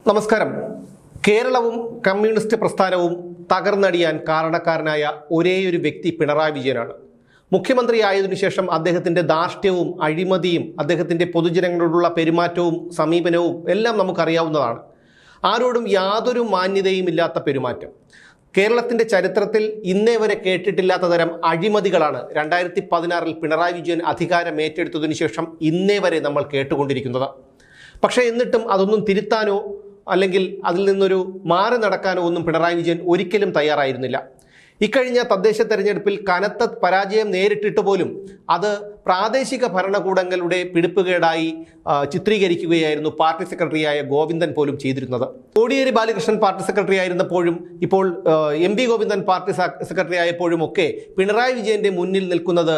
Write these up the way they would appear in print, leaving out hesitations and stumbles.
നമസ്കാരം. കേരളവും കമ്മ്യൂണിസ്റ്റ് പ്രസ്ഥാനവും തകർന്നടിയാൻ കാരണക്കാരനായ ഒരേയൊരു വ്യക്തി പിണറായി വിജയനാണ്. മുഖ്യമന്ത്രിയായതിനു ശേഷം അദ്ദേഹത്തിൻ്റെ ധാർഷ്ട്യവും അഴിമതിയും അദ്ദേഹത്തിൻ്റെ പൊതുജനങ്ങളോടുള്ള പെരുമാറ്റവും സമീപനവും എല്ലാം നമുക്കറിയാവുന്നതാണ്. ആരോടും യാതൊരു മാന്യതയും ഇല്ലാത്ത പെരുമാറ്റം. കേരളത്തിൻ്റെ ചരിത്രത്തിൽ ഇന്നേ വരെ കേട്ടിട്ടില്ലാത്ത തരം അഴിമതികളാണ് 2016 പിണറായി വിജയൻ അധികാരം ഏറ്റെടുത്തതിനു ശേഷം ഇന്നേ വരെ നമ്മൾ കേട്ടുകൊണ്ടിരിക്കുന്നത്. പക്ഷേ എന്നിട്ടും അതൊന്നും തിരുത്താനോ അല്ലെങ്കിൽ അതിൽ നിന്നൊരു മാറി നടക്കാനോ ഒന്നും പിണറായി വിജയൻ ഒരിക്കലും തയ്യാറായിരുന്നില്ല. ഇക്കഴിഞ്ഞ തദ്ദേശ തെരഞ്ഞെടുപ്പിൽ കനത്ത പരാജയം നേരിട്ടിട്ട് പോലും അത് പ്രാദേശിക ഭരണകൂടങ്ങളുടെ പിടിപ്പുകേടായി ചിത്രീകരിക്കുകയായിരുന്നു പാർട്ടി സെക്രട്ടറിയായ ഗോവിന്ദൻ പോലും ചെയ്തിരുന്നത്. കോടിയേരി ബാലകൃഷ്ണൻ പാർട്ടി സെക്രട്ടറി ആയിരുന്നപ്പോഴും ഇപ്പോൾ M V Govindan party secretary ആയപ്പോഴും ഒക്കെ പിണറായി വിജയന്റെ മുന്നിൽ നിൽക്കുന്നത്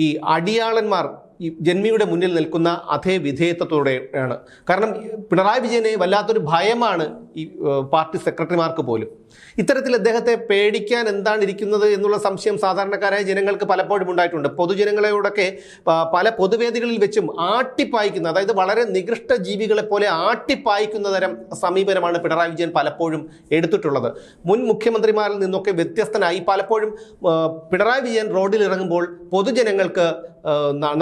ഈ അടിയാളന്മാർ ഈ ജന്മിയുടെ മുന്നിൽ നിൽക്കുന്ന അതേ വിധേയത്വത്തോടെയാണ്. കാരണം പിണറായി വിജയനെ വല്ലാത്തൊരു ഭയമാണ് ഈ പാർട്ടി സെക്രട്ടറിമാർക്ക് പോലും. ഇത്തരത്തിൽ അദ്ദേഹത്തെ പേടിക്കാൻ എന്താണ് ഇരിക്കുന്നത് എന്നുള്ള സംശയം സാധാരണക്കാരായ ജനങ്ങൾക്ക് പലപ്പോഴും ഉണ്ടായിട്ടുണ്ട്. പൊതുജനങ്ങളോടൊക്കെ പല പൊതുവേദികളിൽ വെച്ചും ആട്ടിപ്പായിക്കുന്ന, അതായത് വളരെ നികൃഷ്ട ജീവികളെ പോലെ ആട്ടിപ്പായിക്കുന്ന തരം സമീപനമാണ് പിണറായി വിജയൻ പലപ്പോഴും എടുത്തിട്ടുള്ളത്. മുൻ മുഖ്യമന്ത്രിമാരിൽ നിന്നൊക്കെ വ്യത്യസ്തനായി പലപ്പോഴും പിണറായി വിജയൻ റോഡിൽ ഇറങ്ങുമ്പോൾ പൊതുജനങ്ങൾക്ക്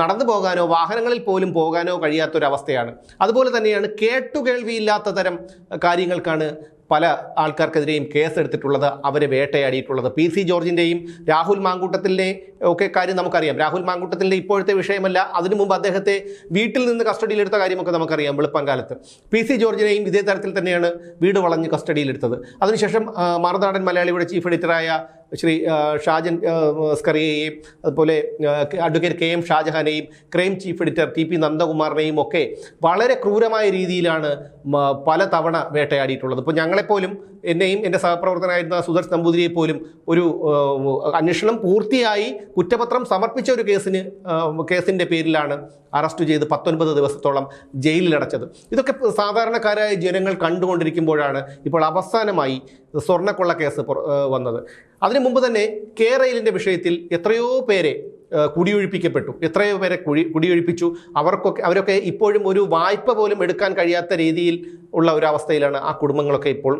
നടന്നു പോകാനോ വാഹനങ്ങളിൽ പോലും പോകാനോ കഴിയാത്തൊരവസ്ഥയാണ്. അതുപോലെ തന്നെയാണ് കേട്ടുകേൾവിയില്ലാത്ത തരം കാര്യങ്ങൾക്കാണ് പല ആൾക്കാർക്കെതിരെയും കേസെടുത്തിട്ടുള്ളത്, അവരെ വേട്ടയാടിയിട്ടുള്ളത്. PC ജോർജിൻ്റെയും രാഹുൽ മാങ്കൂട്ടത്തിലെ ഒക്കെ കാര്യം നമുക്കറിയാം. രാഹുൽ മാങ്കൂട്ടത്തിൻ്റെ ഇപ്പോഴത്തെ വിഷയമല്ല, അതിനു മുമ്പ് അദ്ദേഹത്തെ വീട്ടിൽ നിന്ന് കസ്റ്റഡിയിലെടുത്ത കാര്യമൊക്കെ നമുക്കറിയാം. വെളുപ്പംകാലത്ത് PC ജോർജിനെയും ഇതേ തരത്തിൽ തന്നെയാണ് വീട് വളഞ്ഞ് കസ്റ്റഡിയിലെടുത്തത്. അതിനുശേഷം മറുനാടൻ മലയാളിയുടെ ചീഫ് എഡിറ്ററായ ശ്രീ ഷാജൻ സ്കറിയയെയും അതുപോലെ അഡ്വക്കേറ്റ് KM ഷാജഹാനെയും ക്രൈം ചീഫ് എഡിറ്റർ TP നന്ദകുമാറിനെയും ഒക്കെ വളരെ ക്രൂരമായ രീതിയിലാണ് പല തവണ വേട്ടയാടിയിട്ടുള്ളത്. ഇപ്പോൾ ഞങ്ങളെപ്പോലും, എന്നെയും എൻ്റെ സഹപ്രവർത്തകനായിരുന്ന സുദർശൻ നമ്പൂതിരിയെ പോലും ഒരു അന്വേഷണം പൂർത്തിയായി കുറ്റപത്രം സമർപ്പിച്ച ഒരു കേസിൻ്റെ പേരിലാണ് അറസ്റ്റ് ചെയ്ത് 19 ദിവസത്തോളം ജയിലിലടച്ചത്. ഇതൊക്കെ സാധാരണക്കാരായ ജനങ്ങൾ കണ്ടുകൊണ്ടിരിക്കുമ്പോഴാണ് ഇപ്പോൾ അവസാനമായി സ്വർണ്ണക്കൊള്ള കേസ് വന്നത്. അതിനു മുമ്പ് തന്നെ കേരളിൻ്റെ വിഷയത്തിൽ എത്രയോ പേരെ കുടിയൊഴിപ്പിക്കപ്പെട്ടു, എത്രയോ പേരെ കുടിയൊഴിപ്പിച്ചു. അവരൊക്കെ ഇപ്പോഴും ഒരു വായ്പ പോലും എടുക്കാൻ കഴിയാത്ത രീതിയിൽ ഉള്ള ഒരു അവസ്ഥയിലാണ് ആ കുടുംബങ്ങളൊക്കെ ഇപ്പോൾ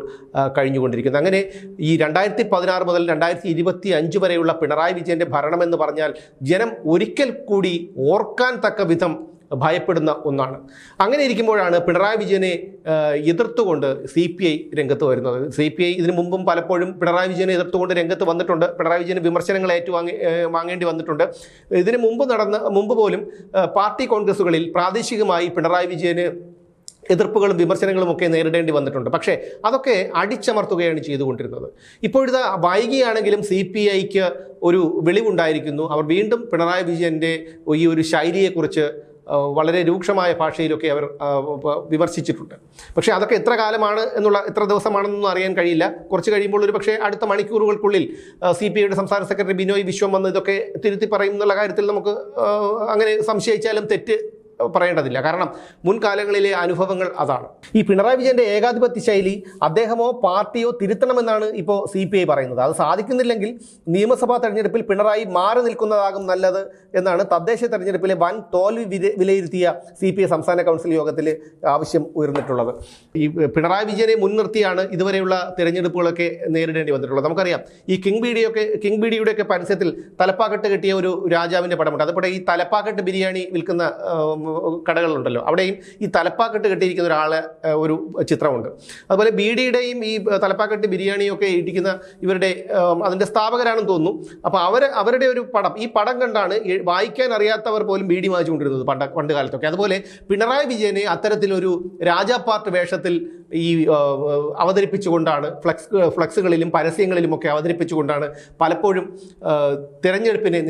കഴിഞ്ഞുകൊണ്ടിരിക്കുന്നത്. അങ്ങനെ ഈ 2016 മുതൽ 2025 വരെയുള്ള പിണറായി വിജയൻ്റെ ഭരണമെന്ന് പറഞ്ഞാൽ ജനം ഒരിക്കൽ കൂടി ഓർക്കാൻ തക്ക വിധം ഭയപ്പെടുന്ന ഒന്നാണ്. അങ്ങനെ ഇരിക്കുമ്പോഴാണ് പിണറായി വിജയനെ എതിർത്തുകൊണ്ട് CPI രംഗത്ത് വരുന്നത്. CPI ഇതിനു മുമ്പും പലപ്പോഴും പിണറായി വിജയനെ എതിർത്തുകൊണ്ട് രംഗത്ത് വന്നിട്ടുണ്ട്. പിണറായി വിജയന് വിമർശനങ്ങൾ വാങ്ങേണ്ടി വന്നിട്ടുണ്ട്. ഇതിന് മുമ്പ് പോലും പാർട്ടി കോൺഗ്രസുകളിൽ പ്രാദേശികമായി പിണറായി വിജയന് എതിർപ്പുകളും വിമർശനങ്ങളും ഒക്കെ നേരിടേണ്ടി വന്നിട്ടുണ്ട്. പക്ഷേ അതൊക്കെ അടിച്ചമർത്തുകയാണ് ചെയ്തുകൊണ്ടിരുന്നത്. ഇപ്പോഴിത് വൈകിയാണെങ്കിലും CPIക്ക് ഒരു വെളിവുണ്ടായിരിക്കുന്നു. അവർ വീണ്ടും പിണറായി വിജയൻ്റെ ഈ ഒരു ശൈലിയെക്കുറിച്ച് വളരെ രൂക്ഷമായ ഭാഷയിലൊക്കെ അവർ വിമർശിച്ചിട്ടുണ്ട്. പക്ഷേ അതൊക്കെ എത്ര കാലമാണ് എത്ര ദിവസമാണെന്നൊന്നും അറിയാൻ കഴിയില്ല. കുറച്ച് കഴിയുമ്പോൾ ഒരു പക്ഷേ അടുത്ത മണിക്കൂറുകൾക്കുള്ളിൽ CPIയുടെ സംസ്ഥാന സെക്രട്ടറി ബിനോയ് വിശ്വം വന്ന് ഇതൊക്കെ തിരുത്തി പറയും എന്നുള്ള കാര്യത്തിൽ നമുക്ക് അങ്ങനെ സംശയിച്ചാലും തെറ്റ് പറയേണ്ടതില്ല. കാരണം മുൻകാലങ്ങളിലെ അനുഭവങ്ങൾ അതാണ്. ഈ പിണറായി വിജയൻ്റെ ഏകാധിപത്യ ശൈലി അദ്ദേഹമോ പാർട്ടിയോ തിരുത്തണമെന്നാണ് ഇപ്പോൾ CPI പറയുന്നത്. അത് സാധിക്കുന്നില്ലെങ്കിൽ നിയമസഭാ തെരഞ്ഞെടുപ്പിൽ പിണറായി മാറി നിൽക്കുന്നതാകും നല്ലത് എന്നാണ് തദ്ദേശ തെരഞ്ഞെടുപ്പിലെ വൻ തോൽവി വിലയിരുത്തിയ CPI സംസ്ഥാന കൗൺസിൽ യോഗത്തിൽ ആവശ്യം ഉയർന്നിട്ടുള്ളത്. ഈ പിണറായി വിജയനെ മുൻനിർത്തിയാണ് ഇതുവരെയുള്ള തിരഞ്ഞെടുപ്പുകളൊക്കെ നേരിടേണ്ടി വന്നിട്ടുള്ളത്. നമുക്കറിയാം ഈ കിങ് ബീഡിയുടെയൊക്കെ പരസ്യത്തിൽ തലപ്പാക്കെട്ട് കെട്ടിയ ഒരു രാജാവിൻ്റെ പടമുണ്ട്. അതുപോലെ ഈ തലപ്പാക്കെട്ട് ബിരിയാണി വിൽക്കുന്ന കടകളുണ്ടല്ലോ, അവിടെയും ഈ തലപ്പാക്കെട്ട് കെട്ടിയിരിക്കുന്ന ഒരാളെ ഒരു ചിത്രമുണ്ട്. അതുപോലെ ബീഡിയുടെയും ഈ തലപ്പാക്കെട്ട് ബിരിയാണിയും ഒക്കെ ഇടിക്കുന്ന ഇവരുടെ അതിൻ്റെ സ്ഥാപകരാണെന്ന് തോന്നുന്നു. അപ്പോൾ അവരുടെ ഒരു പടം, ഈ പടം കണ്ടാണ് വായിക്കാൻ അറിയാത്തവർ പോലും ബീഡി വാങ്ങിച്ചുകൊണ്ടിരുന്നത് പണ്ട് കാലത്തൊക്കെ. അതുപോലെ പിണറായി വിജയനെ അത്തരത്തിലൊരു രാജാപ്പാർട്ട് വേഷത്തിൽ ഈ അവതരിപ്പിച്ചുകൊണ്ടാണ് ഫ്ലക്സുകളിലും പരസ്യങ്ങളിലുമൊക്കെ അവതരിപ്പിച്ചുകൊണ്ടാണ് പലപ്പോഴും തിരഞ്ഞെടുപ്പിനെ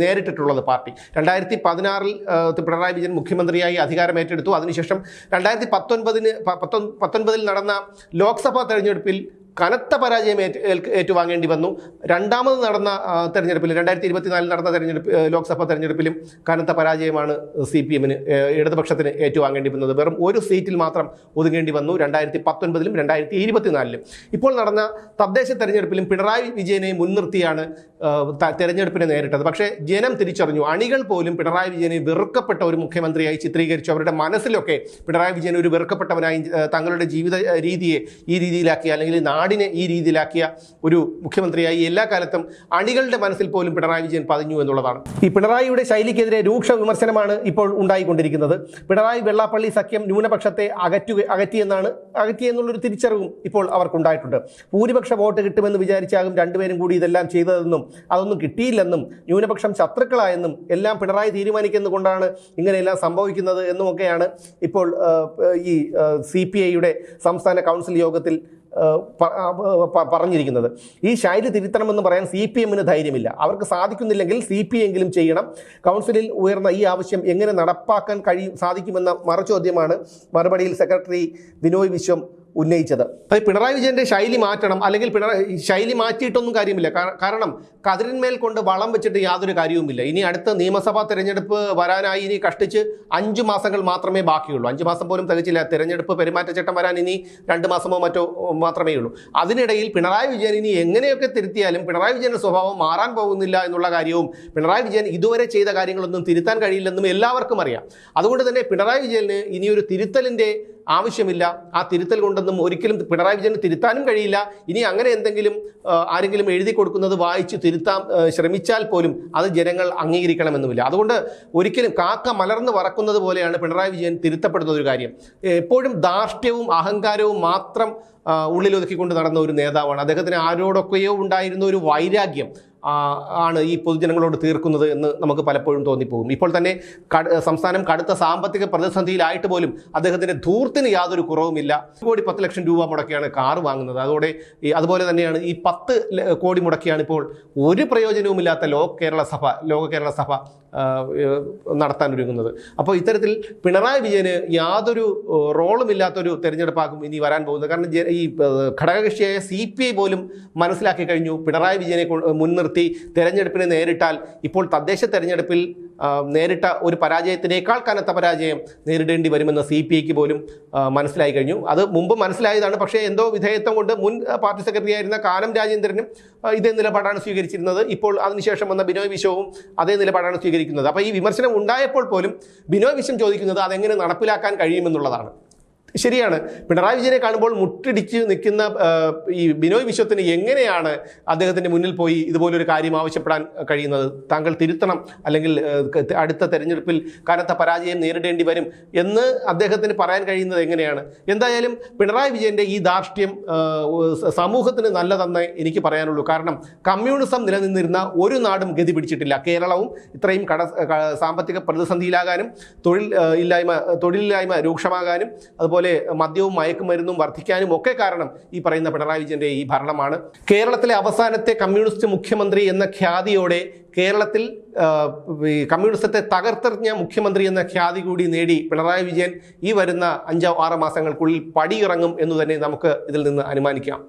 നേരിട്ടിട്ടുള്ളത് പാർട്ടി. 2016 പിണറായി വിജയൻ മുഖ്യമന്ത്രിയായി അധികാരം ഏറ്റെടുത്തു. അതിനുശേഷം 2019 നടന്ന ലോക്സഭാ തെരഞ്ഞെടുപ്പിൽ കനത്ത പരാജയം ഏറ്റുവാങ്ങേണ്ടി വന്നു. രണ്ടാമത് നടന്ന തെരഞ്ഞെടുപ്പിൽ 2024 നടന്ന ലോക്സഭാ തെരഞ്ഞെടുപ്പിലും കനത്ത പരാജയമാണ് CPM-ന് ഇടതുപക്ഷത്തിന് ഏറ്റുവാങ്ങേണ്ടി വന്നത്. വെറും ഒരു സീറ്റിൽ മാത്രം ഒതുങ്ങേണ്ടി വന്നു 2019-ലും 2024-ലും. ഇപ്പോൾ നടന്ന തദ്ദേശ തെരഞ്ഞെടുപ്പിലും പിണറായി വിജയനെ മുൻനിർത്തിയാണ് തെരഞ്ഞെടുപ്പിനെ നേരിട്ടത്. പക്ഷേ ജനം തിരിച്ചറിഞ്ഞു. അണികൾ പോലും പിണറായി വിജയനെ വെറുക്കപ്പെട്ട ഒരു മുഖ്യമന്ത്രിയായി ചിത്രീകരിച്ചു. അവരുടെ മനസ്സിലൊക്കെ പിണറായി വിജയൻ ഒരു വെറുക്കപ്പെട്ടവനായി, തങ്ങളുടെ ജീവിത രീതിയെ ഈ രീതിയിലാക്കിയ, അല്ലെങ്കിൽ നാടിനെ ഈ രീതിയിലാക്കിയ ഒരു മുഖ്യമന്ത്രിയായി എല്ലാ കാലത്തും അണികളുടെ മനസ്സിൽ പോലും പിണറായി വിജയൻ പതിഞ്ഞു എന്നുള്ളതാണ്. ഈ പിണറായിയുടെ ശൈലിക്കെതിരെ രൂക്ഷ വിമർശനമാണ് ഇപ്പോൾ ഉണ്ടായിക്കൊണ്ടിരിക്കുന്നത്. പിണറായി വെള്ളാപ്പള്ളി സഖ്യം ന്യൂനപക്ഷത്തെ അകറ്റിയെന്നുള്ളൊരു തിരിച്ചറിവും ഇപ്പോൾ അവർക്കുണ്ടായിട്ടുണ്ട്. ഭൂരിപക്ഷ വോട്ട് കിട്ടുമെന്ന് വിചാരിച്ചാകും രണ്ടുപേരും കൂടി ഇതെല്ലാം ചെയ്തതെന്നും അതൊന്നും കിട്ടിയില്ലെന്നും ന്യൂനപക്ഷം ശത്രുക്കളായെന്നും എല്ലാം പിണറായി തീരുമാനിക്കുന്നതുകൊണ്ടാണ് ഇങ്ങനെയെല്ലാം സംഭവിക്കുന്നത് എന്നുമൊക്കെയാണ് ഇപ്പോൾ ഈ CPI-യുടെ സംസ്ഥാന കൗൺസിൽ യോഗത്തിൽ പറഞ്ഞിരിക്കുന്നത്. ഈ ശൈലി തിരുത്തണമെന്ന് പറയാൻ CPM-ന് ധൈര്യമില്ല. അവർക്ക് സാധിക്കുന്നില്ലെങ്കിൽ CPI എങ്കിലും ചെയ്യണം. കൗൺസിലിൽ ഉയർന്ന ഈ ആവശ്യം എങ്ങനെ നടപ്പാക്കാൻ സാധിക്കുമെന്ന മറുചോദ്യമാണ് മറുപടിയിൽ സെക്രട്ടറി ബിനോയ് വിശ്വം ഉന്നയിച്ചത്. അത് പിണറായി വിജയന്റെ ശൈലി മാറ്റണം, അല്ലെങ്കിൽ ശൈലി മാറ്റിയിട്ടൊന്നും കാര്യമില്ല. കാരണം കതിരിന്മേൽ കൊണ്ട് വളം വെച്ചിട്ട് യാതൊരു കാര്യവുമില്ല. ഇനി അടുത്ത നിയമസഭാ തെരഞ്ഞെടുപ്പ് വരാനായി ഇനി കഷ്ടിച്ച് 5 മാസങ്ങൾ മാത്രമേ ബാക്കിയുള്ളൂ. 5 മാസം പോലും തികച്ചില്ല. തെരഞ്ഞെടുപ്പ് പെരുമാറ്റച്ചട്ടം വരാൻ ഇനി 2 മാസമോ മറ്റോ മാത്രമേ ഉള്ളൂ. അതിനിടയിൽ പിണറായി വിജയൻ ഇനി എങ്ങനെയൊക്കെ തിരുത്തിയാലും പിണറായി വിജയന്റെ സ്വഭാവം മാറാൻ പോകുന്നില്ല എന്നുള്ള കാര്യവും, പിണറായി വിജയൻ ഇതുവരെ ചെയ്ത കാര്യങ്ങളൊന്നും തിരുത്താൻ കഴിയില്ലെന്നും എല്ലാവർക്കും അറിയാം. അതുകൊണ്ട് തന്നെ പിണറായി വിജയന് ഇനിയൊരു തിരുത്തലിൻ്റെ ആവശ്യമില്ല. ആ തിരുത്തൽ കൊണ്ടൊന്നും ഒരിക്കലും പിണറായി വിജയന് തിരുത്താനും കഴിയില്ല. ഇനി അങ്ങനെ എന്തെങ്കിലും ആരെങ്കിലും എഴുതി കൊടുക്കുന്നത് വായിച്ച് തിരുത്താൻ ശ്രമിച്ചാൽ പോലും അത് ജനങ്ങൾ അംഗീകരിക്കണമെന്നുമില്ല. അതുകൊണ്ട് ഒരിക്കലും കാക്ക മലർന്ന് പറക്കുന്നത് പോലെയാണ് പിണറായി വിജയൻ തിരുത്തപ്പെടുന്ന ഒരു കാര്യം. എപ്പോഴും ധാർഷ്ട്യവും അഹങ്കാരവും മാത്രം ഉള്ളിലൊതുക്കിക്കൊണ്ട് നടന്ന ഒരു നേതാവാണ്. അദ്ദേഹത്തിന് ആരോടൊക്കെയോ ഉണ്ടായിരുന്ന ഒരു വൈരാഗ്യം ആണ് ഈ പൊതുജനങ്ങളോട് തീർക്കുന്നത് എന്ന് നമുക്ക് പലപ്പോഴും തോന്നിപ്പോകും. ഇപ്പോൾ തന്നെ സംസ്ഥാനം കടുത്ത സാമ്പത്തിക പ്രതിസന്ധിയിലായിട്ട് പോലും അദ്ദേഹത്തിൻ്റെ ധൂർത്തിന് യാതൊരു കുറവുമില്ല. 1,10,00,000 രൂപ മുടക്കിയാണ് കാർ വാങ്ങുന്നത്. അതുപോലെ തന്നെയാണ് ഈ 10 കോടി മുടക്കിയാണ് ഇപ്പോൾ ഒരു പ്രയോജനവുമില്ലാത്ത ലോക കേരള സഭ നടത്താൻ ഒരുങ്ങുന്നത്. അപ്പോൾ ഇത്തരത്തിൽ പിണറായി വിജയന് യാതൊരു റോളുമില്ലാത്തൊരു തെരഞ്ഞെടുപ്പാകും ഇനി വരാൻ പോകുന്നത്. കാരണം ഈ ഘടകകക്ഷിയായ CPI പോലും മനസ്സിലാക്കി കഴിഞ്ഞു, പിണറായി വിജയനെ മുൻനിർത്തി തെരഞ്ഞെടുപ്പിനെ നേരിട്ടാൽ ഇപ്പോൾ തദ്ദേശ തെരഞ്ഞെടുപ്പിൽ നേരിട്ട ഒരു പരാജയത്തിനേക്കാൾ കനത്ത പരാജയം നേരിടേണ്ടി വരുമെന്ന് CPIക്ക് പോലും മനസ്സിലായി കഴിഞ്ഞു. അത് മുമ്പ് മനസ്സിലായതാണ്. പക്ഷേ എന്തോ വിധേയത്വം കൊണ്ട് മുൻ പാർട്ടി സെക്രട്ടറി ആയിരുന്ന കാനം രാജേന്ദ്രനും ഇതേ നിലപാടാണ് സ്വീകരിച്ചിരുന്നത്. ഇപ്പോൾ അതിനുശേഷം വന്ന ബിനോയ് വിശ്വവും അതേ നിലപാടാണ് സ്വീകരിക്കുന്നത്. അപ്പോൾ ഈ വിമർശനം ഉണ്ടായപ്പോൾ പോലും ബിനോയ് വിശ്വം ചോദിക്കുന്നത് അതെങ്ങനെ നടപ്പിലാക്കാൻ കഴിയുമെന്നുള്ളതാണ്. ശരിയാണ്, പിണറായി വിജയനെ കാണുമ്പോൾ മുട്ടിടിച്ച് നിൽക്കുന്ന ഈ ബിനോയ് വിശ്വത്തിന് എങ്ങനെയാണ് അദ്ദേഹത്തിൻ്റെ മുന്നിൽ പോയി ഇതുപോലൊരു കാര്യം ആവശ്യപ്പെടാൻ കഴിയുന്നത്? താങ്കൾ തിരുത്തണം, അല്ലെങ്കിൽ അടുത്ത തെരഞ്ഞെടുപ്പിൽ കനത്ത പരാജയം നേരിടേണ്ടി വരും എന്ന് അദ്ദേഹത്തിന് പറയാൻ കഴിയുന്നത് എങ്ങനെയാണ്? എന്തായാലും പിണറായി വിജയൻ്റെ ഈ ധാർഷ്ട്യം സമൂഹത്തിന് നല്ലതെന്ന് എനിക്ക് പറയാനുള്ളൂ. കാരണം കമ്മ്യൂണിസം നിലനിന്നിരുന്ന ഒരു നാടും ഗതി പിടിച്ചിട്ടില്ല. കേരളവും ഇത്രയും സാമ്പത്തിക പ്രതിസന്ധിയിലാകാനും തൊഴിലില്ലായ്മ രൂക്ഷമാകാനും അതുപോലെ മദ്യവും മയക്കുമരുന്നും വർദ്ധിക്കാനും ഒക്കെ കാരണം ഈ പറയുന്ന പിണറായി വിജയന്റെ ഈ ഭരണമാണ്. കേരളത്തിലെ അവസാനത്തെ കമ്മ്യൂണിസ്റ്റ് മുഖ്യമന്ത്രി എന്ന ഖ്യാതിയോടെ കേരളത്തിൽ കമ്മ്യൂണിസത്തെ തകർത്തെറിഞ്ഞ മുഖ്യമന്ത്രി എന്ന ഖ്യാതി കൂടി നേടി പിണറായി വിജയൻ ഈ വരുന്ന 5-6 മാസങ്ങൾക്കുള്ളിൽ പടിയിറങ്ങും എന്ന് തന്നെ നമുക്ക് ഇതിൽ നിന്ന് അനുമാനിക്കാം.